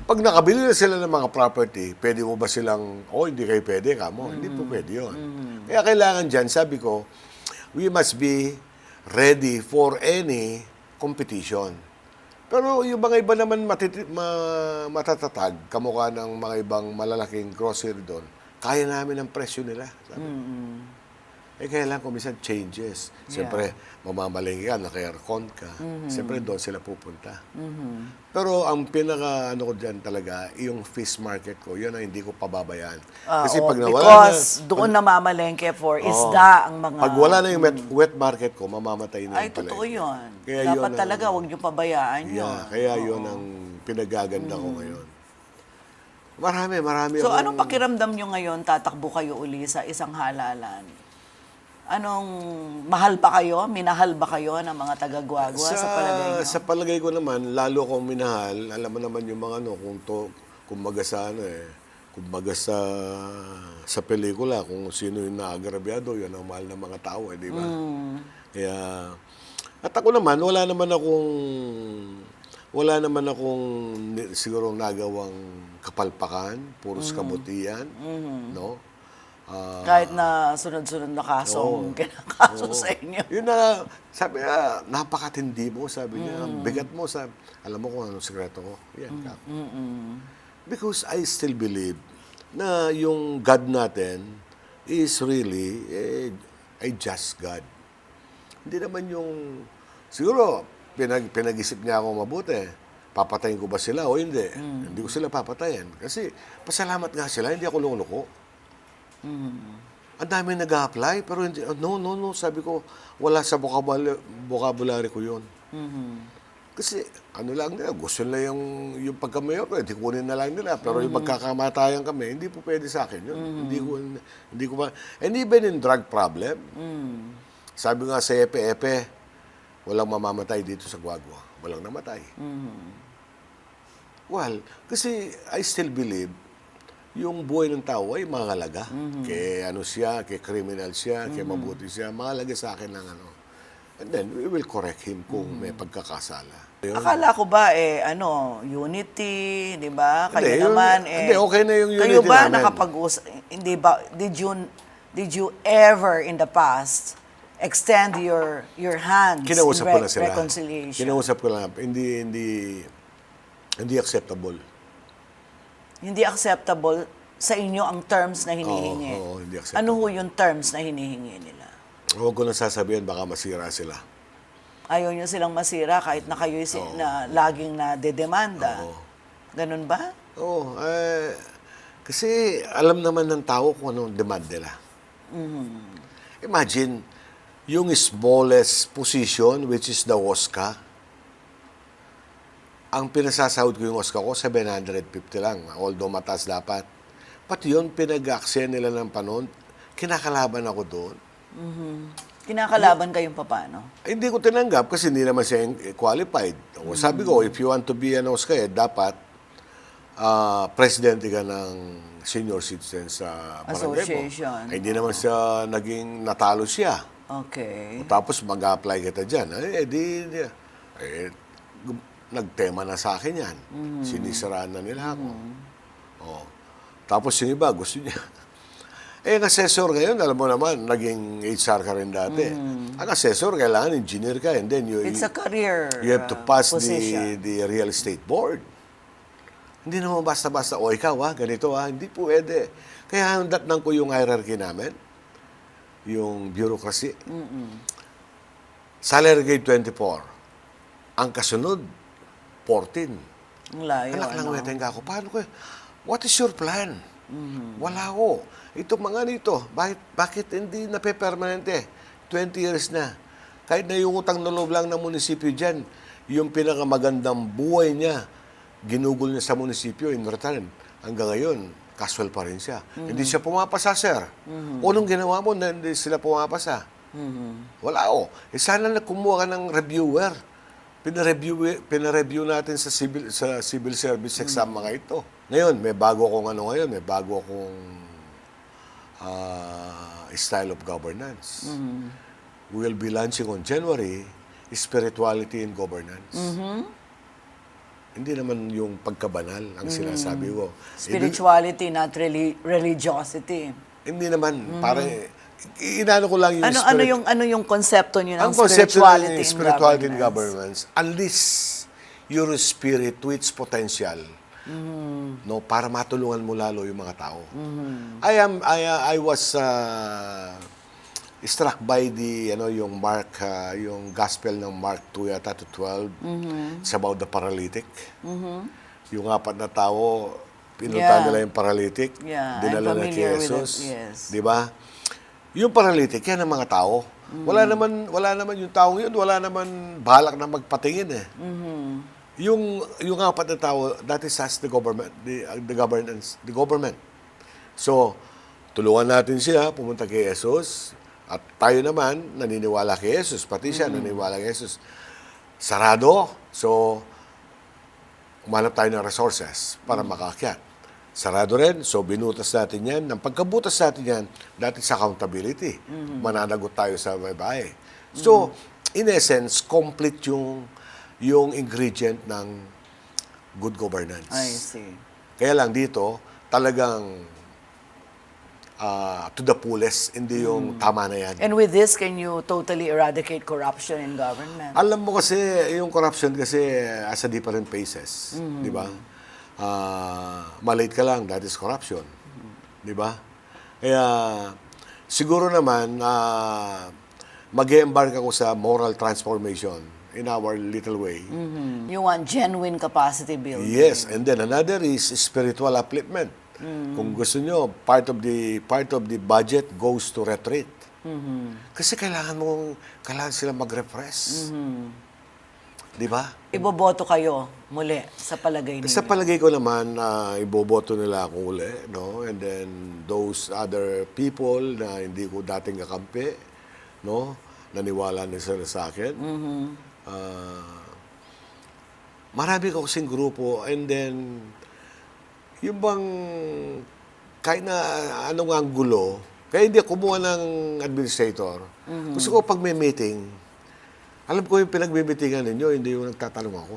Pag nakabili na sila ng mga property, pwede mo ba silang, hindi kayo pwede, kamo? Hindi po pwede yun. Kaya kailangan dyan, sabi ko, we must be ready for any competition. Pero yung mga iba naman matatatag, kamukha ng mga ibang malalaking grocery doon, kaya namin ang presyo nila. Sabi. Eh, kailangan kung minsan changes. Siyempre, mamamalengke ka, naka-aircon ka. Siyempre, doon sila pupunta. Pero ang pinaka, ko dyan talaga, yung fish market ko, yun ang hindi ko pababayaan. Kasi pag nawala because doon namamalengke for isda ang mga... Pag wala na yung wet market ko, mamamatay na Ay, yung palengke. totoo yun. Kaya Dapat yun ang- talaga, huwag nyo pabayaan yun. Yeah, kaya yun ang pinagaganda ko ngayon. Marami So, akong- anong pakiramdam nyo ngayon tatakbo kayo uli sa isang halalan? Anong, mahal ba kayo? Minahal ba kayo ng mga taga-Guagua sa palagay nyo? Sa palagay ko naman, lalo akong minahal, alam mo naman yung mga kumbaga sa kumbaga sa pelikula, kung sino yung naagrabyado, yun ang mahal ng mga tao, di ba? Kaya, at ako naman, wala naman akong siguro nagawang kapalpakan, puros kabutihan, no? Kahit na sunod-sunod na kaso ang kinakaso sa inyo. Yun na, sabi niya, napakatindi mo, sabi niya, bigat mo, sabi. Alam mo kung anong sekreto ko? Yan, Kap. Because I still believe na yung God natin is really a just God. Hindi naman yung, siguro, pinag-isip niya ako mabuti. Papatayin ko ba sila o hindi? Hindi ko sila papatayin. Kasi, pasalamat nga sila, hindi ako loko. Ang dami nag-a-apply, pero hindi, no, sabi ko, wala sa vocabulary ko yun. Kasi, ano lang nila, gusto nila yung pagka-mayor ko, hindi kunin na lang nila, pero yung magkakamatayan kami, hindi po pwede sa akin yun. Hindi ko and even in drug problem, sabi nga sa Epe, walang mamamatay dito sa Guagua. Walang namatay. Well, kasi I still believe, yung buhay ng tao ay mahalaga. Kay kay criminal siya, kay mabuti siya, mahalaga sa akin lang And then, we will correct him kung may pagkakasala. Yun. Akala ko ba, unity, di ba? Kayo Hindi, naman, hindi, okay na yung kayo unity ba namin. hindi ba, did you ever in the past extend your hands Kinausap ko na sila. reconciliation? Kinausap ko lang. Hindi acceptable. Hindi acceptable sa inyo ang terms na hinihingi. Oo, hindi acceptable. Ano ho yung terms na hinihingi nila? Huwag ko na sasabihin, baka masira sila. Ayaw nyo silang masira kahit na kayo na laging nadedemanda. Oo. Ganun ba? Oo, kasi alam naman ng tao kung anong demand nila. Imagine, yung smallest position, which is the OSCA, ang pinasasahod ko yung OSCA ko, 750 lang, although mataas dapat. Pati yun, pinag-aksaya nila ng panahon, kinakalaban ako doon. Kinakalaban kayong papano? Hindi ko tinanggap kasi hindi naman siya qualified. Sabi ko, if you want to be an OSCA, dapat presidente ka ng senior citizen sa barangay mo. Association. Ay, hindi naman siya natalo siya. Okay. Tapos mag-apply kita dyan. Nagtema na sa akin yan. Sinisiraan na nila ako. Oh. Tapos yung iba, gusto niya. Eh, ang assessor ngayon, alam mo naman, naging HR ka rin dati. Ang assessor, kailangan engineer ka, and then It's a career you have to pass position. the real estate board. Hindi naman basta-basta, o ikaw ganito hindi pwede. Kaya datnan ko yung hierarchy namin, yung bureaucracy. Salary grade 24. Ang kasunod, 14. Ang layo, Anak lang ano? wetenga ako. Paano ko? What is your plan? Wala ko. Ito mga nito, bakit hindi nape-permanente? 20 years na. Kahit na yung utang na loob lang ng munisipyo dyan, yung pinakamagandang buhay niya, ginugol niya sa munisipyo in return. Hanggang ngayon, casual pa rin siya. Hindi siya pumapasa, sir. O nung ginawa mo na hindi sila pumapasa? Wala ko. Sana kumuha ka ng reviewer. Pinareview natin sa civil service exam mga ito. Ngayon, may bago akong style of governance. We will be launching on January, spirituality in governance. Hindi naman yung pagkabanal ang sinasabi ko. Spirituality, not religiosity. Hindi naman, parang inano ko lang yung Ano yung konsepto niyo ng ang konsepto spirituality, ng spirituality in governance? governance, unleash your spirit to its potential. No, para matulungan mo lalo yung mga tao. I was struck by yung yung gospel ng Mark 2 yata to 12. It's about the paralytic. Yung 4 na tao, pinunta nila yung paralytic, Yeah, dinala I'm na kay familiar with Jesus. it, yes. Di ba? Yung paralytic, yan ang mga tao. Wala naman yung taong yun, wala naman balak na magpatingin eh. Yung 4 na tao, that is as the government, the government. So, tulungan natin siya, pumunta kay Jesus, at tayo naman, naniniwala kay Jesus, pati siya naniniwala kay Jesus. Sarado, so, umanap tayo ng resources para makaakyat. Sarado rin, so binutas natin yan. Nang pagkabutas natin yan, that is accountability. Mananagot tayo sa babae. So, in essence, complete yung ingredient ng good governance. I see. Kaya lang dito, talagang to the fullest, hindi yung tama na yan. And with this, can you totally eradicate corruption in government? Alam mo kasi, yung corruption kasi as a different phases. Di ba? Malate ka lang, that is corruption. Di ba? Kaya, siguro naman, mag-embark ako sa moral transformation in our little way. You want genuine capacity building. Yes, and then another is spiritual upliftment. Kung gusto nyo, part of the budget goes to retreat. Kasi kailangan sila mag-refresh. Di ba? Iboboto kayo muli sa palagay ninyo. Sa palagay ko naman, iboboto nila ako uli, no? And then those other people na hindi ko dating kakampi, no? Naniwala na sila sa akin. Marami ko kasing grupo, and then yung bang kahit na anong anggulo, kaya hindi ako kumuha ng administrator. Gusto ko pag may meeting, alam ko yung pinagbibitingan ninyo, hindi yung nagtatanong ako.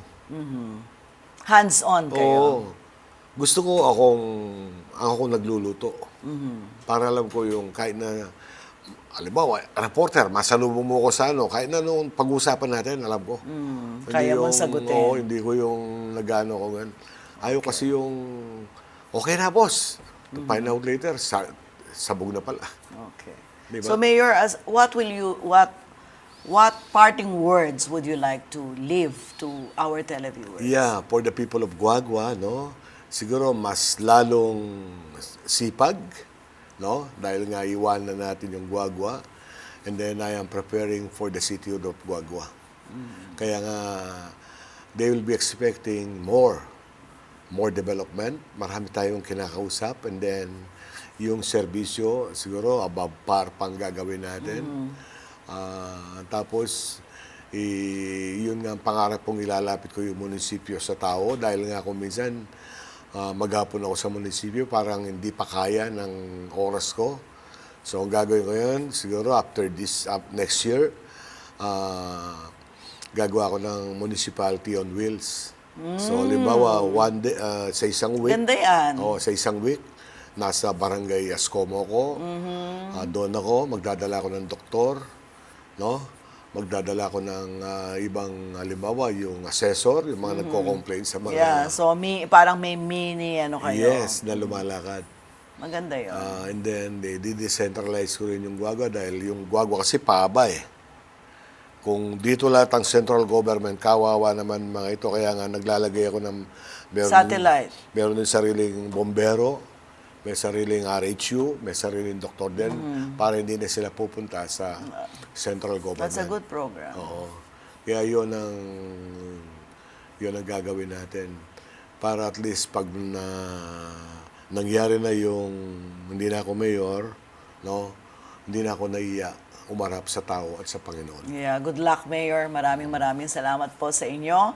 Hands-on kayo. Oo. Gusto ko akong nagluluto. Para alam ko yung kahit na, halimbawa, reporter, masalubong mo ko sa kahit na nung pag-usapan natin, alam ko. Kaya mong sagutin. Oo, hindi ko yung nag-ano ko gan. Ayaw kasi yung, okay na boss. To find out later, sabog na pala. Okay. Diba? So Mayor, what parting words would you like to leave to our televiewers? Yeah, for the people of Guagua, no? Siguro mas lalong sipag, no? Dahil nga iwanan natin yung Guagua. And then I am preparing for the city of Guagua. Kaya nga, they will be expecting more development. Marami tayong kinakausap. And then, yung serbisyo, siguro, above par pang gagawin natin. Tapos, yun nga ang pangarap kong ilalapit ko yung munisipyo sa tao. Dahil nga kung minsan, maghapon ako sa munisipyo, parang hindi pa kaya ng oras ko. So, ang gagawin ko yun, siguro after next year, gagawa ko ng municipality on wheels. So, halimbawa, one day, sa isang week, Ganda yan. sa isang week, nasa barangay Ascomo ko. Doon ako, magdadala ko ng doktor, no? Magdadala ko ng ibang, halimbawa, yung assessor, yung mga nagko-complain sa mga... Yeah, so parang may mini kayo. Yes, na lumalakad. Maganda yun. And then, di-decentralize ko rin yung Guagua dahil yung Guagua kasi paaba eh. Kung dito lahat ang central government, kawawa naman mga ito. Kaya nga naglalagay ako ng... Satellite. Meron din sariling bombero, may sariling RHU, may sariling doktor din, para hindi na sila pupunta sa central government. That's a good program. Oo. Kaya yun ang gagawin natin. Para at least pag nangyari na yung hindi na ako mayor, no, hindi na ako naiya umarap sa tao at sa Panginoon. Yeah, good luck, Mayor. Maraming salamat po sa inyo.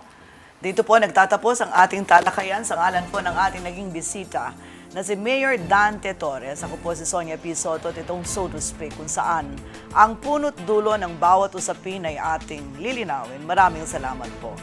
Dito po nagtatapos ang ating talakayan sa ngalan po ng ating naging bisita na si Mayor Dante Torres. Ako po si Sonia P. Soto, itong So to Speak, kung saan ang punot dulo ng bawat usapin ay ating lilinawin. Maraming salamat po.